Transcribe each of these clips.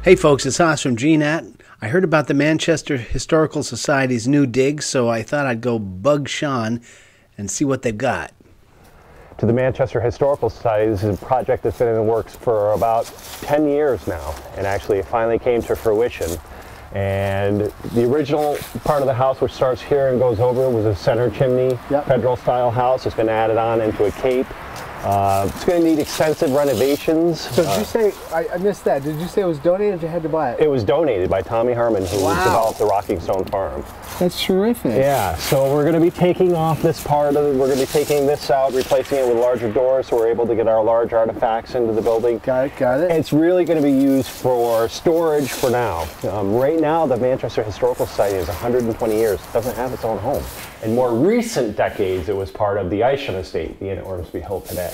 Hey folks, it's Haas from GNAT. I heard about the Manchester Historical Society's new dig, so I thought I'd go bug Sean and see what they've got. To the Manchester Historical Society, this is a project that's been in the works for about 10 years now, and actually it finally came to fruition. And the original part of the house, which starts here and goes over, was a center chimney, federal style house. It's been added on into a cape. It's going to need extensive renovations. So did you say, I missed that, did you say it was donated or you had to buy it? It was donated by Tommy Harmon, who developed the Rocking Stone Farm. That's terrific. Yeah, so we're going to be taking off this part of it. We're going to be taking this out, replacing it with larger doors so we're able to get our large artifacts into the building. Got it, got it. It's really going to be used for storage for now. Right now, the Manchester Historical Society is 120 years. It doesn't have its own home. In more recent decades, it was part of the Isham estate, the Inn at Ormsby Hill today.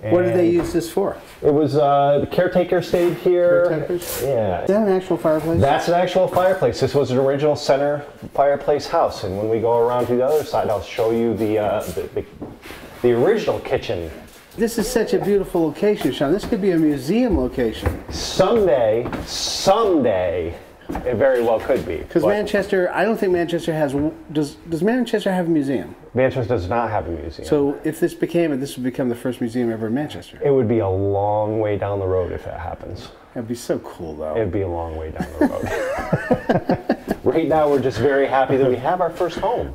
What did they use this for? It was the caretaker stayed here. Caretakers? Yeah. Is that an actual fireplace? That's an actual fireplace. This was an original center fireplace house, and when we go around to the other side, I'll show you the original kitchen. This is such a beautiful location, Sean. This could be a museum location. Someday, it very well could be. Because Manchester, I don't think Manchester has, does Manchester have a museum? Manchester does not have a museum. So if this became it, this would become the first museum ever in Manchester. It would be a long way down the road if that happens. That'd be so cool, though. It'd be a long way down the road. Right now, we're just very happy that we have our first home.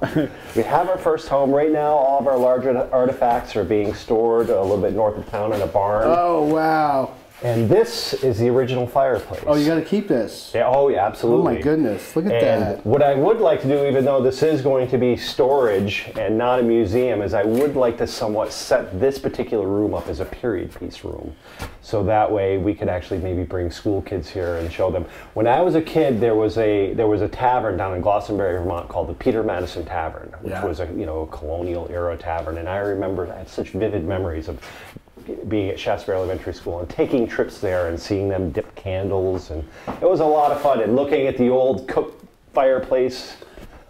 We have our first home. Right now, all of our larger artifacts are being stored a little bit north of town in a barn. Oh, wow. And this is the original fireplace. Oh, you got to keep this. Yeah, oh, yeah, absolutely. Oh, my goodness. Look at and that. What I would like to do, even though this is going to be storage and not a museum, is I would like to somewhat set this particular room up as a period piece room. So that way we could actually maybe bring school kids here and show them. When I was a kid, there was a tavern down in Glastonbury, Vermont called the Madison Tavern, which was a colonial era tavern. And I remember, I had such vivid memories of being at Shaftesbury Elementary School and taking trips there and seeing them dip candles, and it was a lot of fun. And looking at the old cook fireplace,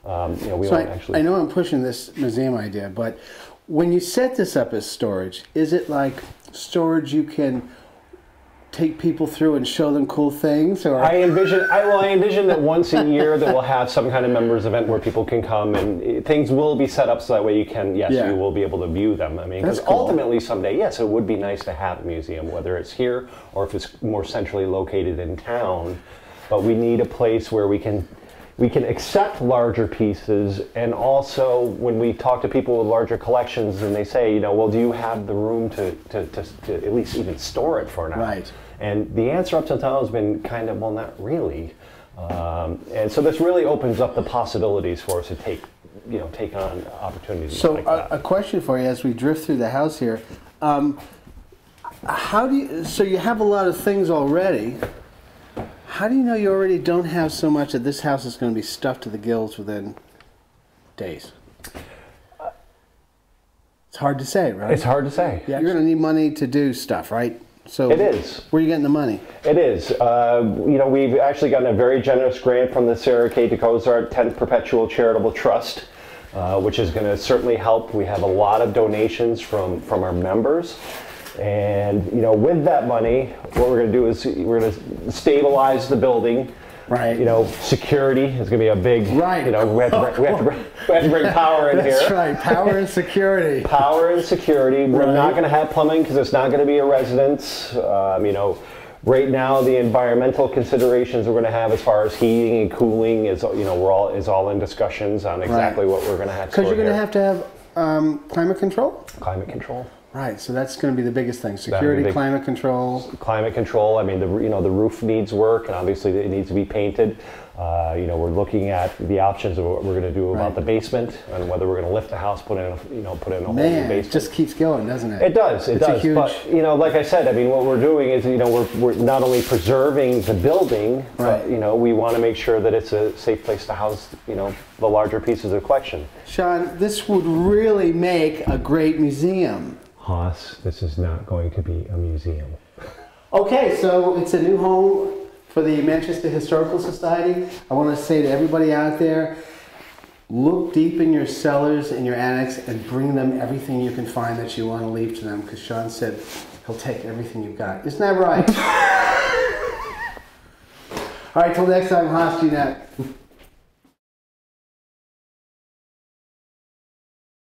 I know I'm pushing this museum idea, but when you set this up as storage, is it like storage you can take people through and show them cool things? Or I envision that once a year that we'll have some kind of members event where people can come, and things will be set up so that way you can, you will be able to view them. I mean, because ultimately someday, yes, it would be nice to have a museum, whether it's here or if it's more centrally located in town. But we need a place where we can accept larger pieces, and also when we talk to people with larger collections and they say, well, do you have the room to at least even store it for now? Right. And the answer up till now has been kind of, well, not really. And so this really opens up the possibilities for us to take on opportunities like that. So a question for you as we drift through the house here. So you have a lot of things already. How do you know you already don't have so much that this house is going to be stuffed to the gills within days? It's hard to say, right? It's hard to say. Yeah, you're going to need money to do stuff, right? So it is. Where are you getting the money? It is. We've actually gotten a very generous grant from the Sarah K. DeCozart 10th Perpetual Charitable Trust, which is going to certainly help. We have a lot of donations from our members. And with that money, what we're going to do is we're going to stabilize the building. Right. Security is going to be a big. Right. We have to bring power in here. That's right. Power and security. Power and security. We're not going to have plumbing because it's not going to be a residence. Right now, the environmental considerations we're going to have as far as heating and cooling is all in discussions on exactly what we're going to have. Because you're going to have climate control. Climate control. Right, so that's going to be the biggest thing: security, climate control. Climate control. I mean, the roof needs work, and obviously it needs to be painted. We're looking at the options of what we're going to do about the basement and whether we're going to lift the house, put in a whole new basement. It just keeps going, doesn't it? It does. It does. But like I said, I mean, what we're doing is we're not only preserving the building, but we want to make sure that it's a safe place to house the larger pieces of the collection. Sean, this would really make a great museum. Haas, this is not going to be a museum. Okay, so it's a new home for the Manchester Historical Society. I want to say to everybody out there, look deep in your cellars and your attics and bring them everything you can find that you want to leave to them, because Sean said he'll take everything you've got. Isn't that right? All right, till next time, Haas GNAT.